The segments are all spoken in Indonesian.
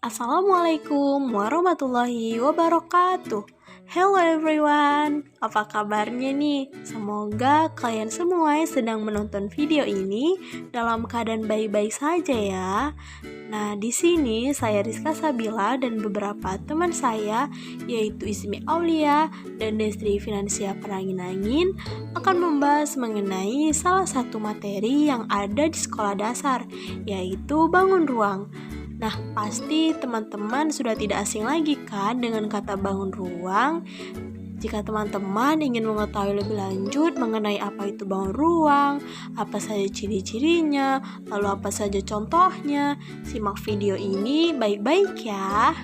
Assalamualaikum warahmatullahi wabarakatuh. Hello everyone, apa kabarnya nih? Semoga kalian semua yang sedang menonton video ini dalam keadaan baik-baik saja ya. Nah, di sini saya Rizka Sabila dan beberapa teman saya yaitu Ismi Aulia dan Destri Finansia Perangin-Angin akan membahas mengenai salah satu materi yang ada di sekolah dasar, yaitu bangun ruang. Nah, pasti teman-teman sudah tidak asing lagi kan dengan kata bangun ruang. Jika teman-teman ingin mengetahui lebih lanjut mengenai apa itu bangun ruang, apa saja ciri-cirinya, lalu apa saja contohnya, simak video ini baik-baik ya.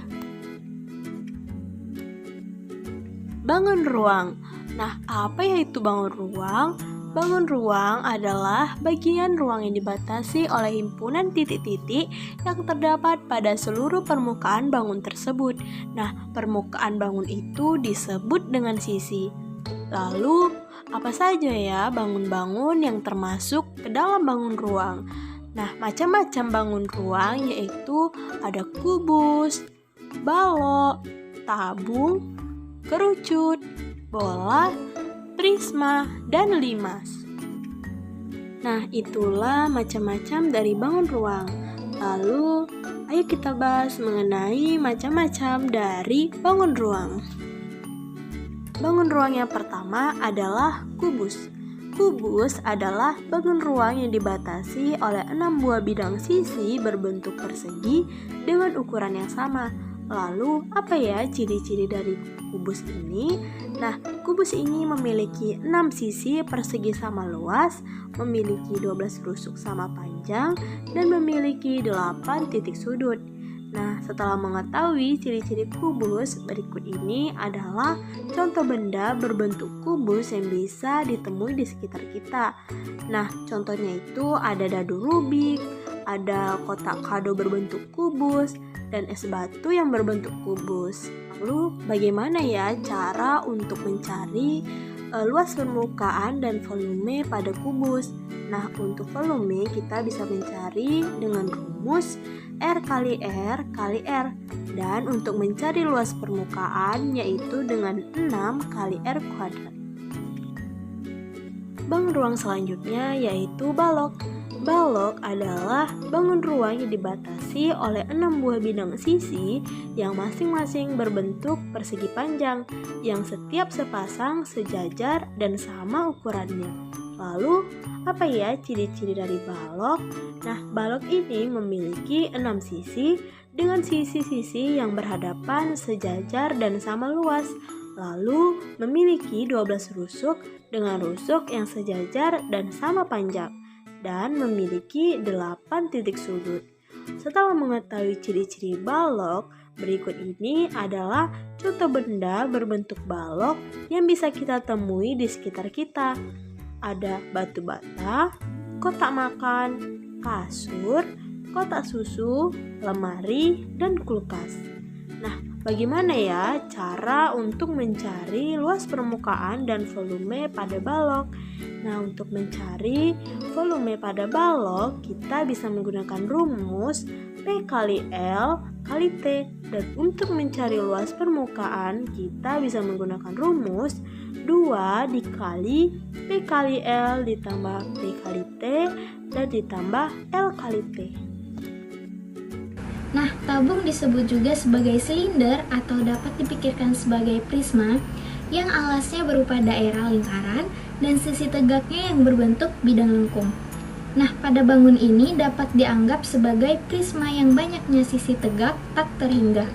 Bangun ruang. Nah, apa ya itu bangun ruang? Bangun ruang adalah bagian ruang yang dibatasi oleh himpunan titik-titik yang terdapat pada seluruh permukaan bangun tersebut. Nah, permukaan bangun itu disebut dengan sisi. Lalu, apa saja ya bangun-bangun yang termasuk ke dalam bangun ruang? Nah, macam-macam bangun ruang yaitu ada kubus, balok, tabung, kerucut, bola, prisma, dan limas. Nah, itulah macam-macam dari bangun ruang. Lalu, ayo kita bahas mengenai macam-macam dari bangun ruang. Bangun ruang yang pertama adalah kubus. Kubus adalah bangun ruang yang dibatasi oleh 6 buah bidang sisi berbentuk persegi dengan ukuran yang sama. Lalu, apa ya ciri-ciri dari kubus ini? Nah, kubus ini memiliki 6 sisi persegi sama luas, memiliki 12 rusuk sama panjang, dan memiliki 8 titik sudut. Nah, setelah mengetahui ciri-ciri kubus, berikut ini adalah contoh benda berbentuk kubus yang bisa ditemui di sekitar kita. Nah, contohnya itu ada dadu Rubik, ada kotak kado berbentuk kubus, dan es batu yang berbentuk kubus. Lalu bagaimana ya cara untuk mencari luas permukaan dan volume pada kubus? Nah, untuk volume kita bisa mencari dengan rumus R kali R kali R. Dan untuk mencari luas permukaan yaitu dengan 6 kali R kuadrat. Bangun ruang selanjutnya yaitu balok. Balok adalah bangun ruang yang dibatasi oleh 6 buah bidang sisi yang masing-masing berbentuk persegi panjang yang setiap sepasang sejajar dan sama ukurannya. Lalu, apa ya ciri-ciri dari balok? Nah, balok ini memiliki 6 sisi dengan sisi-sisi yang berhadapan sejajar dan sama luas. Lalu, memiliki 12 rusuk dengan rusuk yang sejajar dan sama panjang, dan memiliki 8 titik sudut. Setelah mengetahui ciri-ciri balok, berikut ini adalah contoh benda berbentuk balok yang bisa kita temui di sekitar kita. Ada batu bata, kotak makan, kasur, kotak susu, lemari, dan kulkas. Nah, bagaimana ya cara untuk mencari luas permukaan dan volume pada balok? Nah, untuk mencari volume pada balok, kita bisa menggunakan rumus P kali L kali T. Dan untuk mencari luas permukaan, kita bisa menggunakan rumus 2 dikali P kali L ditambah P kali T dan ditambah L kali T. Nah, tabung disebut juga sebagai silinder atau dapat dipikirkan sebagai prisma yang alasnya berupa daerah lingkaran dan sisi tegaknya yang berbentuk bidang lengkung. Nah, pada bangun ini dapat dianggap sebagai prisma yang banyaknya sisi tegak tak terhingga.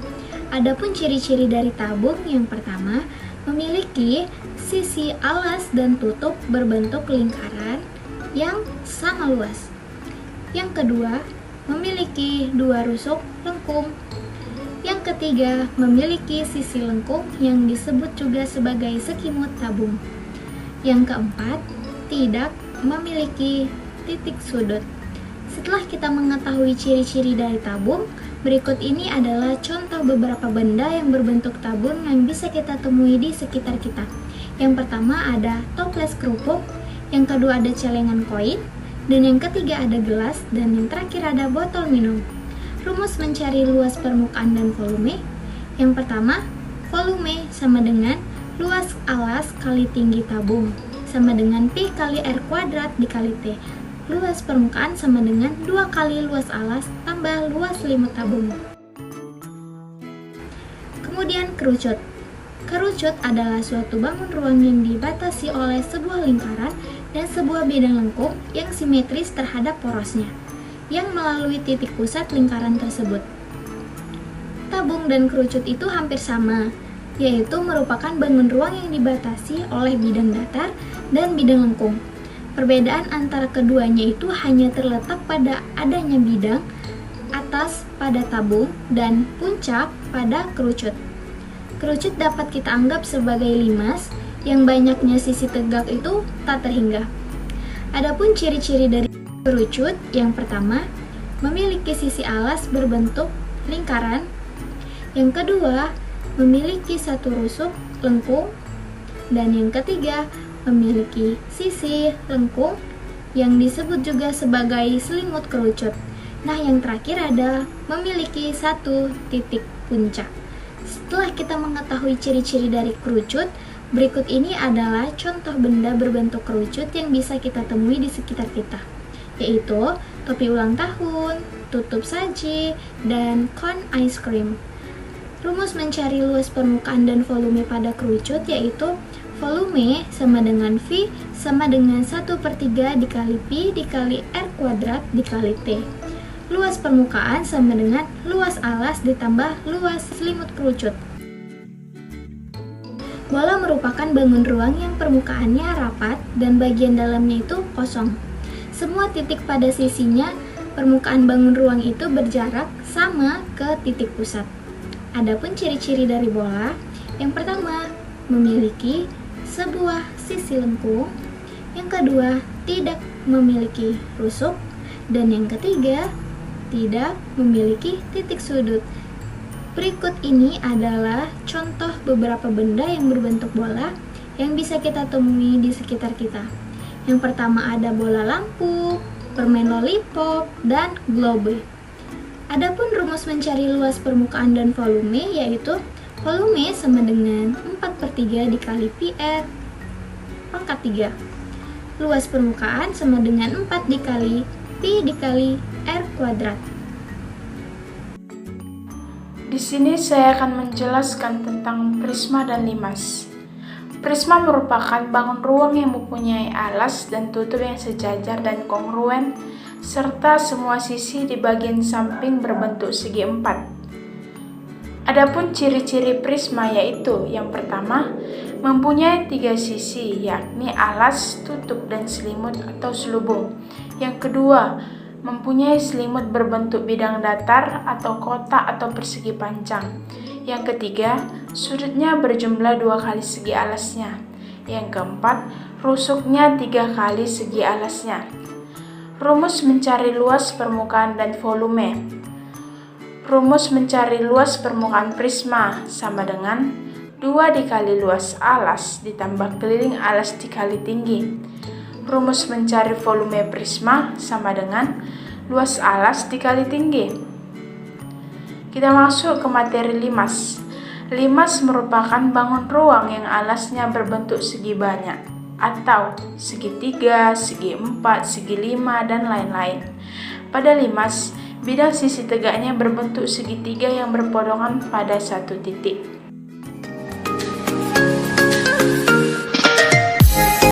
Adapun ciri-ciri dari tabung yang pertama, memiliki sisi alas dan tutup berbentuk lingkaran yang sama luas. Yang kedua, memiliki 2 rusuk lengkung. Yang ketiga, memiliki sisi lengkung yang disebut juga sebagai sekimut tabung. Yang keempat, tidak memiliki titik sudut. Setelah kita mengetahui ciri-ciri dari tabung, berikut ini adalah contoh beberapa benda yang berbentuk tabung yang bisa kita temui di sekitar kita. Yang pertama ada toples kerupuk, yang kedua ada celengan koin, dan yang ketiga ada gelas, dan yang terakhir ada botol minum. Rumus mencari luas permukaan dan volume. Yang pertama, volume sama dengan luas alas kali tinggi tabung sama dengan Pi kali R kuadrat dikali T. Luas permukaan sama dengan 2 kali luas alas tambah luas selimut tabung. Kemudian kerucut. Kerucut adalah suatu bangun ruang yang dibatasi oleh sebuah lingkaran dan sebuah bidang lengkung yang simetris terhadap porosnya, yang melalui titik pusat lingkaran tersebut. Tabung dan kerucut itu hampir sama, yaitu merupakan bangun ruang yang dibatasi oleh bidang datar dan bidang lengkung. Perbedaan antara keduanya itu hanya terletak pada adanya bidang atas pada tabung dan puncak pada kerucut. Kerucut dapat kita anggap sebagai limas yang banyaknya sisi tegak itu tak terhingga. Adapun ciri-ciri dari kerucut, yang pertama, memiliki sisi alas berbentuk lingkaran. Yang kedua, memiliki satu rusuk lengkung. Dan yang ketiga, memiliki sisi lengkung yang disebut juga sebagai selimut kerucut. Nah, yang terakhir ada memiliki satu titik puncak. Setelah kita mengetahui ciri-ciri dari kerucut, berikut ini adalah contoh benda berbentuk kerucut yang bisa kita temui di sekitar kita, yaitu topi ulang tahun, tutup saji, dan cone ice cream. Rumus mencari luas permukaan dan volume pada kerucut yaitu volume sama dengan V sama dengan 1/3 dikali Pi dikali R kuadrat dikali T. Luas permukaan sama dengan luas alas ditambah luas selimut kerucut. Bola merupakan bangun ruang yang permukaannya rapat dan bagian dalamnya itu kosong. Semua titik pada sisinya permukaan bangun ruang itu berjarak sama ke titik pusat. Adapun ciri-ciri dari bola, yang pertama, memiliki sebuah sisi lengkung, yang kedua, tidak memiliki rusuk, dan yang ketiga, tidak memiliki titik sudut. Berikut ini adalah contoh beberapa benda yang berbentuk bola yang bisa kita temui di sekitar kita. Yang pertama ada bola lampu, permen lollipop, dan globe. Adapun rumus mencari luas permukaan dan volume yaitu volume sama dengan 4/3 dikali Pi R pangkat 3. Luas permukaan sama dengan 4 dikali Pi dikali R kuadrat. Di sini saya akan menjelaskan tentang prisma dan limas. Prisma merupakan bangun ruang yang mempunyai alas dan tutup yang sejajar dan kongruen, serta semua sisi di bagian samping berbentuk segi empat. Adapun ciri-ciri prisma yaitu yang pertama, mempunyai 3 sisi yakni alas, tutup, dan selimut atau selubung. Yang kedua, mempunyai selimut berbentuk bidang datar atau kotak atau persegi panjang. Yang ketiga, sudutnya berjumlah 2 kali segi alasnya. Yang keempat, rusuknya 3 kali segi alasnya. Rumus mencari luas permukaan dan volume. Rumus mencari luas permukaan prisma sama dengan 2 dikali luas alas ditambah keliling alas dikali tinggi. Rumus mencari volume prisma sama dengan luas alas dikali tinggi. Kita masuk ke materi limas. Limas merupakan bangun ruang yang alasnya berbentuk segi banyak atau segitiga, segi 4, segi 5, dan lain-lain. Pada limas, bidang sisi tegaknya berbentuk segitiga yang berpotongan pada satu titik.